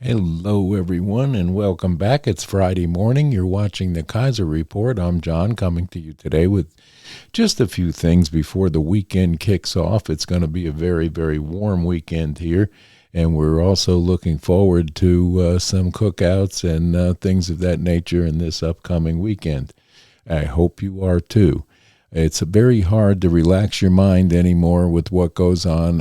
Hello, everyone, and welcome back. It's Friday morning. You're watching the Kaiser Report. I'm John, coming to you today with just a few things before the weekend kicks off. It's going to be a very, very warm weekend here, and we're also looking forward to some cookouts and things of that nature in this upcoming weekend. I hope you are too. It's very hard to relax your mind anymore with what goes on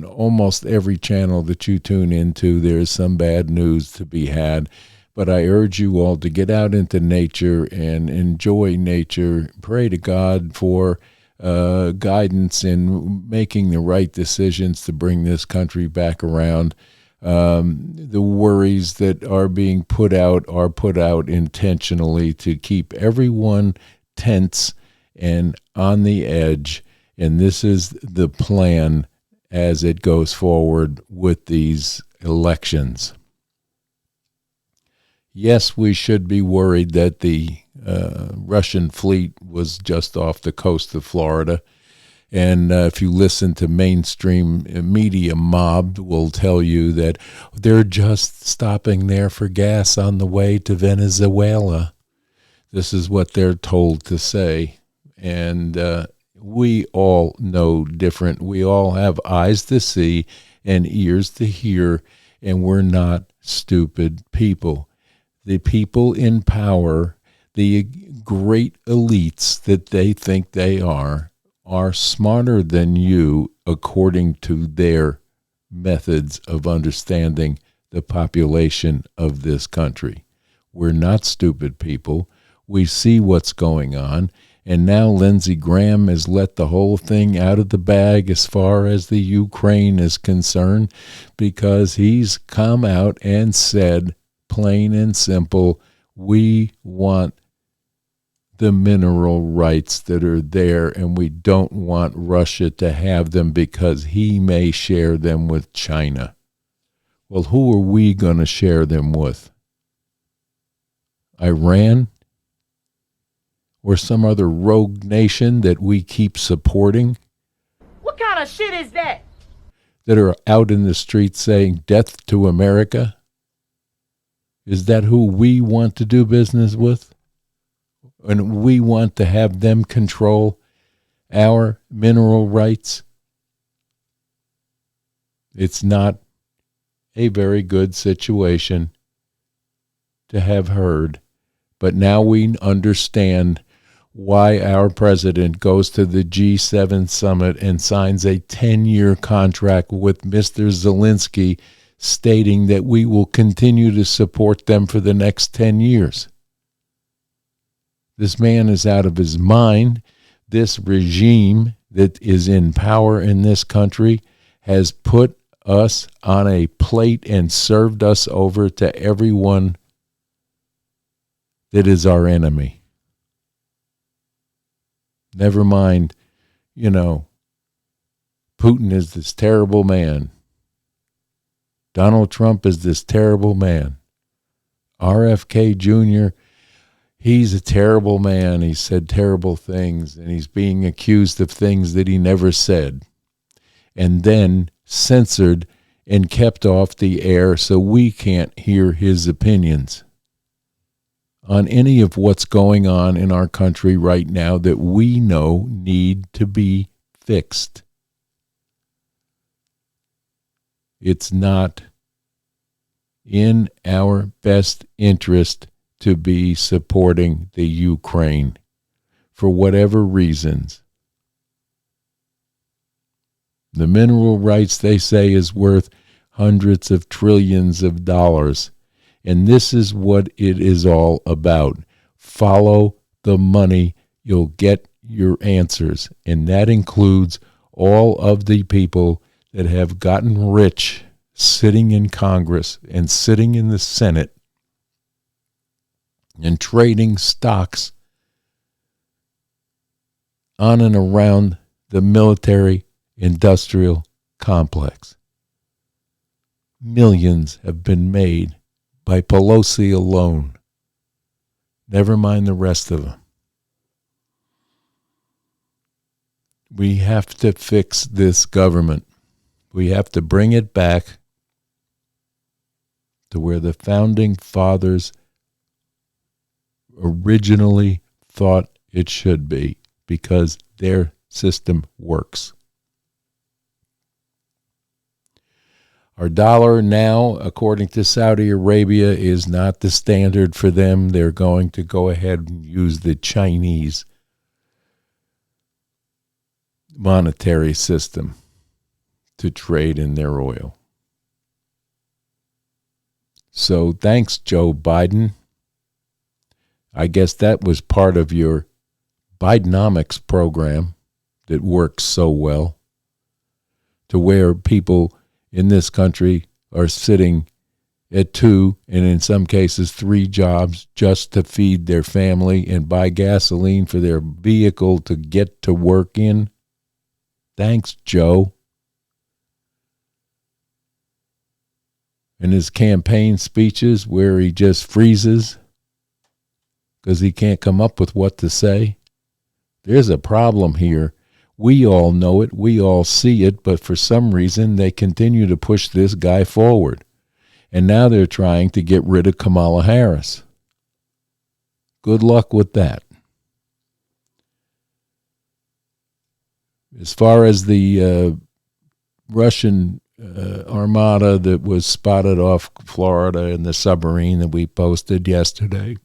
almost every channel that you tune into. There's some bad news to be had, but I urge you all to get out into nature and enjoy nature. Pray to God for guidance in making the right decisions to bring this country back around. The worries that are being put out are put out intentionally to keep everyone tense and on the edge, and this is the plan as it goes forward with these elections. Yes, we should be worried that the Russian fleet was just off the coast of Florida, and if you listen to mainstream media mob, will tell you that they're just stopping there for gas on the way to Venezuela. This is what they're told to say. And we all know different. We all have eyes to see and ears to hear, and we're not stupid people. The people in power, the great elites that they think they are smarter than you according to their methods of understanding the population of this country. We're not stupid people. We see what's going on. And now Lindsey Graham has let the whole thing out of the bag as far as the Ukraine is concerned, because he's come out and said, plain and simple, we want the mineral rights that are there, and we don't want Russia to have them because he may share them with China. Well, who are we going to share them with? Iran? Or some other rogue nation that we keep supporting? What kind of shit is that? That are out in the streets saying death to America? Is that who we want to do business with? And we want to have them control our mineral rights? It's not a very good situation to have heard. But now we understand why our president goes to the G7 summit and signs a 10-year contract with Mr. Zelensky, stating that we will continue to support them for the next 10 years. This man is out of his mind. This regime that is in power in this country has put us on a plate and served us over to everyone that is our enemy. Never mind, Putin is this terrible man. Donald Trump is this terrible man. RFK Jr., he's a terrible man. He said terrible things, and he's being accused of things that he never said, and then censored and kept off the air so we can't hear his opinions on any of what's going on in our country right now that we know need to be fixed. It's not in our best interest to be supporting the Ukraine for whatever reasons. The mineral rights, they say, is worth hundreds of trillions of dollars. And this is what it is all about. Follow the money. You'll get your answers. And that includes all of the people that have gotten rich sitting in Congress and sitting in the Senate and trading stocks on and around the military-industrial complex. Millions have been made by Pelosi alone. Never mind the rest of them. We have to fix this government. We have to bring it back to where the founding fathers originally thought it should be, because their system works. Our dollar now, according to Saudi Arabia, is not the standard for them. They're going to go ahead and use the Chinese monetary system to trade in their oil. So thanks, Joe Biden. I guess that was part of your Bidenomics program that works so well, to where people in this country are sitting at 2 and in some cases 3 jobs just to feed their family and buy gasoline for their vehicle to get to work in. Thanks, Joe. And his campaign speeches where he just freezes because he can't come up with what to say. There's a problem here. We all know it. We all see it. But for some reason, they continue to push this guy forward. And now they're trying to get rid of Kamala Harris. Good luck with that. As far as the Russian armada that was spotted off Florida in the submarine that we posted yesterday,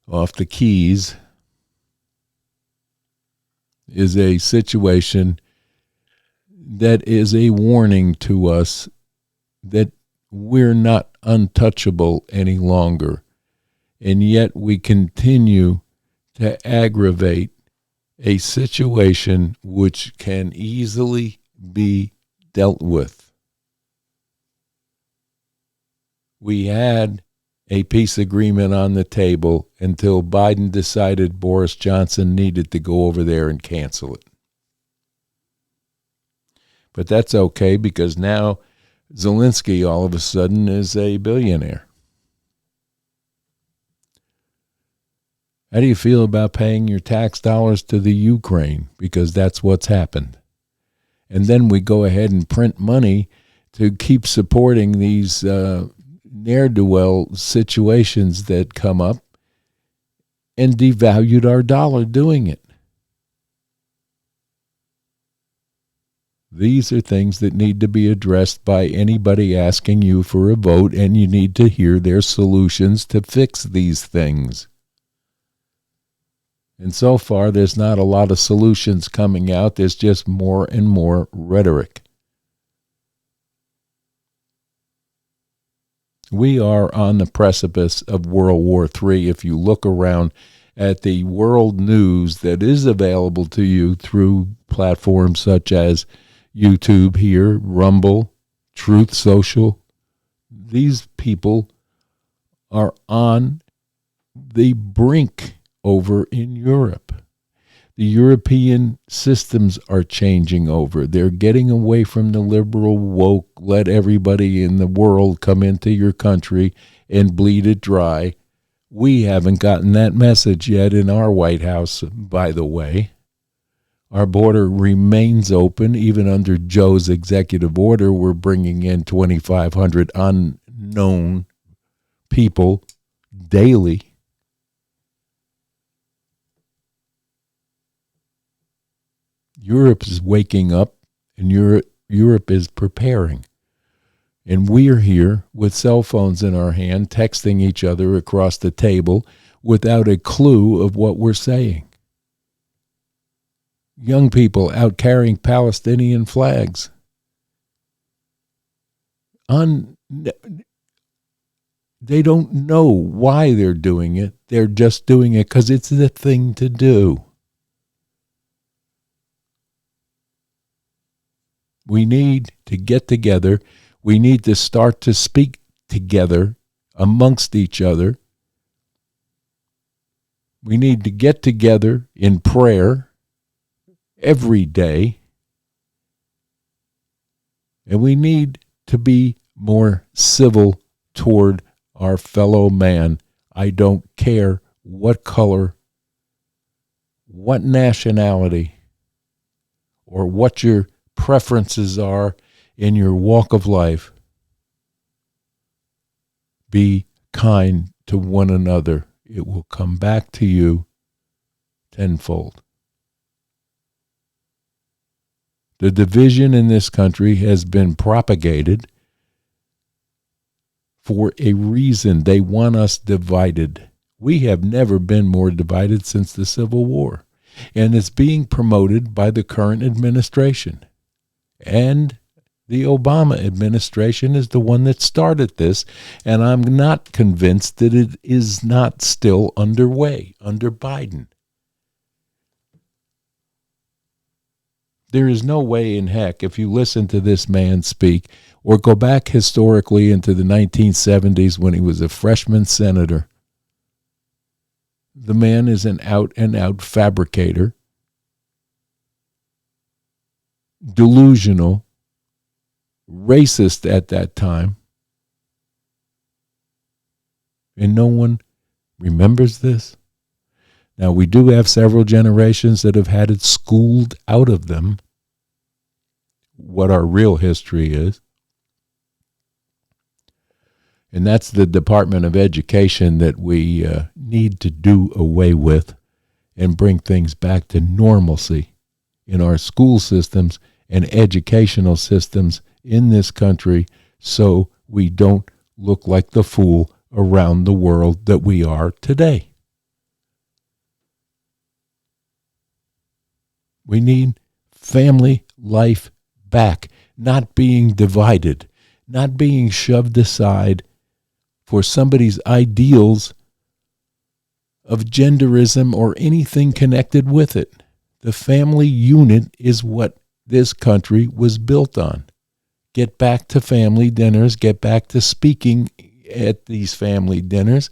off the Keys, is a situation that is a warning to us that we're not untouchable any longer. And yet we continue to aggravate a situation which can easily be dealt with. We had a peace agreement on the table until Biden decided Boris Johnson needed to go over there and cancel it. But that's okay, because now Zelensky all of a sudden is a billionaire. How do you feel about paying your tax dollars to the Ukraine? Because that's what's happened. And then we go ahead and print money to keep supporting these ne'er-do-well situations that come up, and devalued our dollar doing it. These are things that need to be addressed by anybody asking you for a vote, and you need to hear their solutions to fix these things. And so far, there's not a lot of solutions coming out. There's just more and more rhetoric. We are on the precipice of World War III. If you look around at the world news that is available to you through platforms such as YouTube here, Rumble, Truth Social, these people are on the brink over in Europe. The European systems are changing over. They're getting away from the liberal woke, let everybody in the world come into your country and bleed it dry. We haven't gotten that message yet in our White House, by the way. Our border remains open. Even under Joe's executive order, we're bringing in 2,500 unknown people daily. Europe is waking up, and Europe is preparing. And we're here with cell phones in our hand, texting each other across the table without a clue of what we're saying. Young people out carrying Palestinian flags. They don't know why they're doing it. They're just doing it because it's the thing to do. We need to get together. We need to start to speak together amongst each other. We need to get together in prayer every day. And we need to be more civil toward our fellow man. I don't care what color, what nationality or what your preferences are in your walk of life. Be kind to one another. It will come back to you tenfold. The division in this country has been propagated for a reason. They want us divided. We have never been more divided since the Civil War. And it's being promoted by the current administration. And the Obama administration is the one that started this. And I'm not convinced that it is not still underway under Biden. There is no way in heck, if you listen to this man speak, or go back historically into the 1970s when he was a freshman senator, the man is an out-and-out fabricator, delusional, racist at that time, and no one remembers this. Now, we do have several generations that have had it schooled out of them what our real history is. And that's the Department of Education that we need to do away with and bring things back to normalcy in our school systems and educational systems in this country so we don't look like the fool around the world that we are today. We need family life back, not being divided, not being shoved aside for somebody's ideals of genderism or anything connected with it. The family unit is what this country was built on. Get back to family dinners, get back to speaking at these family dinners,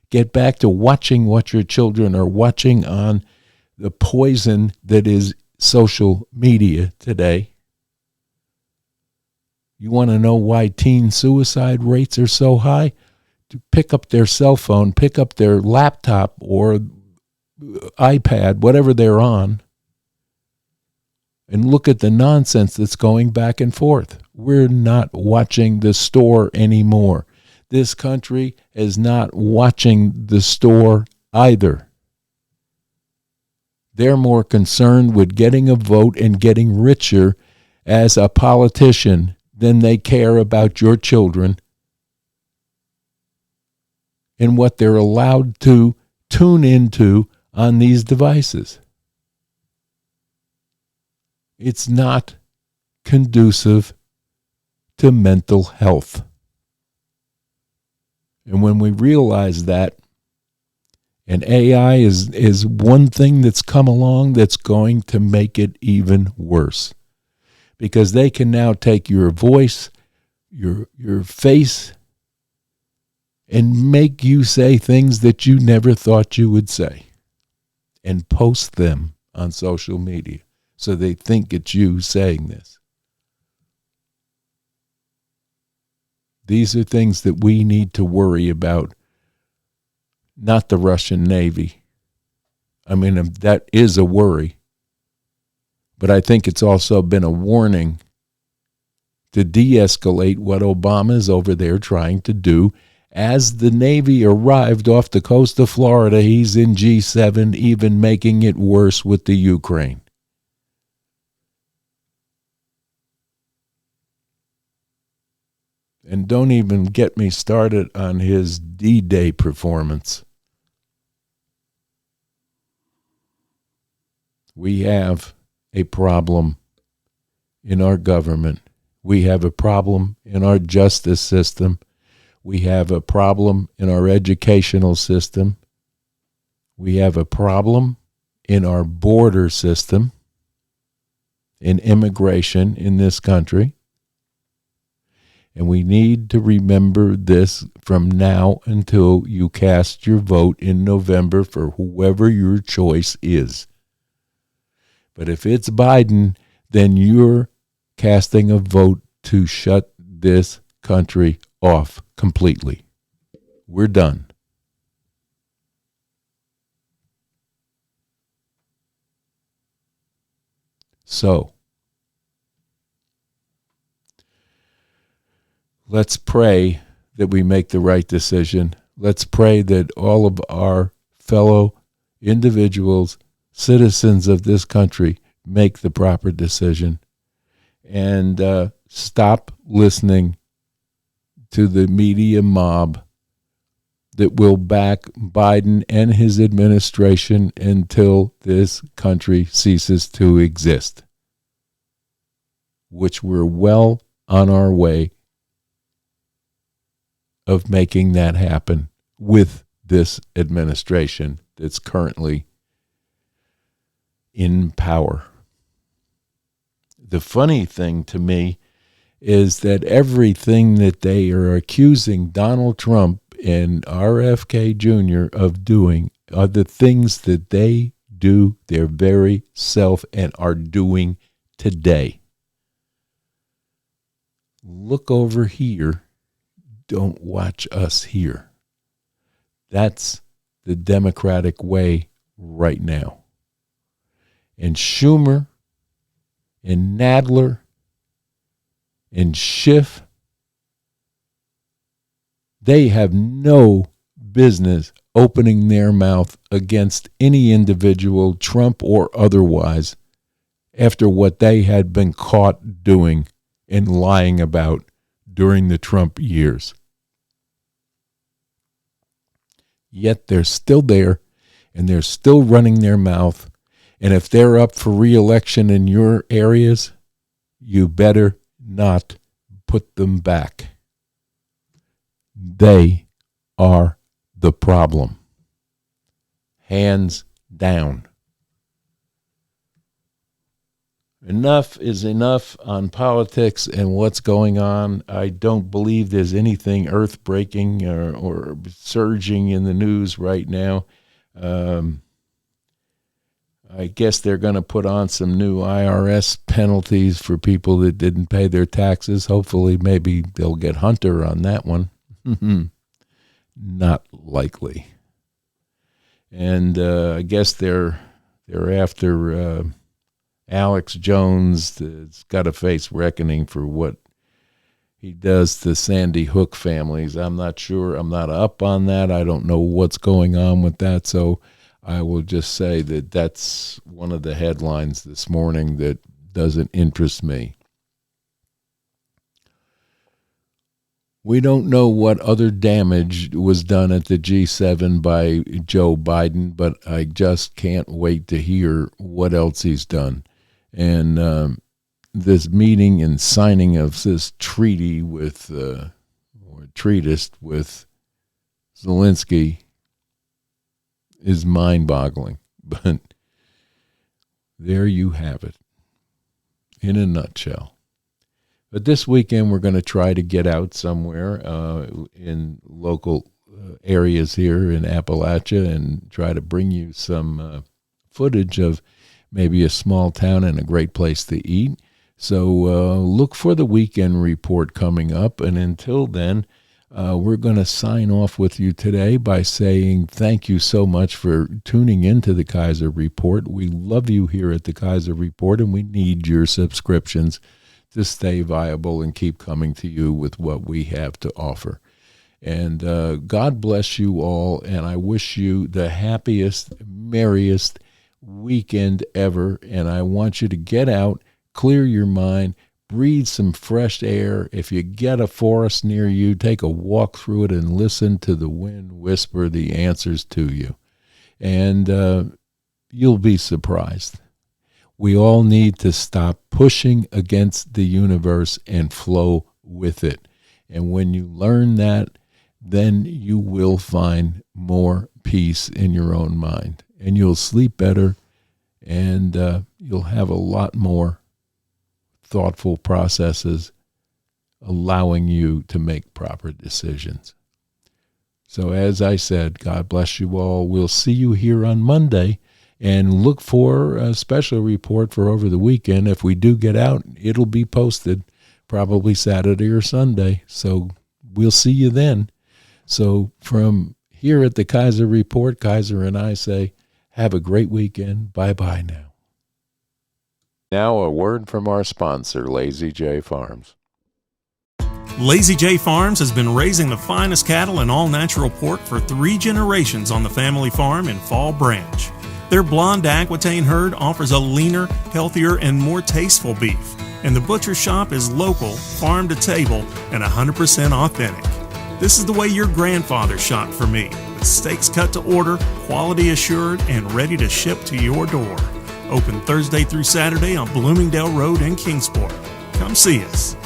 get back to watching what your children are watching on the poison that is social media today. You want to know why teen suicide rates are so high? To pick up their cell phone, pick up their laptop or iPad, whatever they're on, and look at the nonsense that's going back and forth. We're not watching the store anymore. This country is not watching the store either. They're more concerned with getting a vote and getting richer as a politician than they care about your children and what they're allowed to tune into on these devices. It's not conducive to mental health. And when we realize that, and AI is one thing that's come along that's going to make it even worse. Because they can now take your voice, your face, and make you say things that you never thought you would say. And post them on social media so they think it's you saying this. These are things that we need to worry about. Not the Russian Navy. I mean, that is a worry. But I think it's also been a warning to de-escalate what Obama is over there trying to do. As the Navy arrived off the coast of Florida, he's in G7, even making it worse with the Ukraine. And don't even get me started on his D-Day performance. We have a problem in our government. We have a problem in our justice system. We have a problem in our educational system. We have a problem in our border system, in immigration in this country. And we need to remember this from now until you cast your vote in November for whoever your choice is. But if it's Biden, then you're casting a vote to shut this country off completely. We're done. So, let's pray that we make the right decision. Let's pray that all of our fellow individuals, citizens of this country, make the proper decision. And stop listening to the media mob that will back Biden and his administration until this country ceases to exist, which we're well on our way of making that happen with this administration that's currently in power. The funny thing to me is that everything that they are accusing Donald Trump and RFK Jr of doing are the things that they do their very self and are doing today. Look over here. Don't watch us here. That's the Democratic way right now. And Schumer and Nadler and Schiff, they have no business opening their mouth against any individual, Trump or otherwise, after what they had been caught doing and lying about during the Trump years. Yet they're still there, and they're still running their mouth. And if they're up for re-election in your areas, you better not put them back. They are the problem. Hands down. Enough is enough on politics and what's going on. I don't believe there's anything earth-breaking or surging in the news right now. I guess they're going to put on some new IRS penalties for people that didn't pay their taxes. Hopefully, maybe they'll get Hunter on that one. Not likely. And I guess they're after Alex Jones. That's got to face reckoning for what he does to Sandy Hook families. I'm not sure. I'm not up on that. I don't know what's going on with that. So I will just say that that's one of the headlines this morning that doesn't interest me. We don't know what other damage was done at the G7 by Joe Biden, but I just can't wait to hear what else he's done. And this meeting and signing of this treaty with, or treatise with Zelensky is mind-boggling. But there you have it in a nutshell. But this weekend, we're going to try to get out somewhere in local areas here in Appalachia and try to bring you some footage of maybe a small town and a great place to eat. So look for the weekend report coming up. And until then, we're going to sign off with you today by saying thank you so much for tuning into the Kaiser Report. We love you here at the Kaiser Report, and we need your subscriptions to stay viable and keep coming to you with what we have to offer. And God bless you all, and I wish you the happiest, merriest weekend ever. And I want you to get out, clear your mind, breathe some fresh air. If you get a forest near you, take a walk through it and listen to the wind whisper the answers to you. And you'll be surprised. We all need to stop pushing against the universe and flow with it. And when you learn that, then you will find more peace in your own mind. And you'll sleep better, and you'll have a lot more thoughtful processes allowing you to make proper decisions. So as I said, God bless you all. We'll see you here on Monday. And look for a special report for over the weekend. If we do get out, it'll be posted probably Saturday or Sunday. So we'll see you then. So from here at the Kaiser Report, Kaiser and I say, have a great weekend. Bye-bye now. Now a word from our sponsor, Lazy J Farms. Lazy J Farms has been raising the finest cattle and all-natural pork for 3 generations on the family farm in Fall Branch. Their blonde Aquitaine herd offers a leaner, healthier, and more tasteful beef. And the butcher shop is local, farm to table, and 100% authentic. This is the way your grandfather shot for me, with steaks cut to order, quality assured, and ready to ship to your door. Open Thursday through Saturday on Bloomingdale Road in Kingsport. Come see us.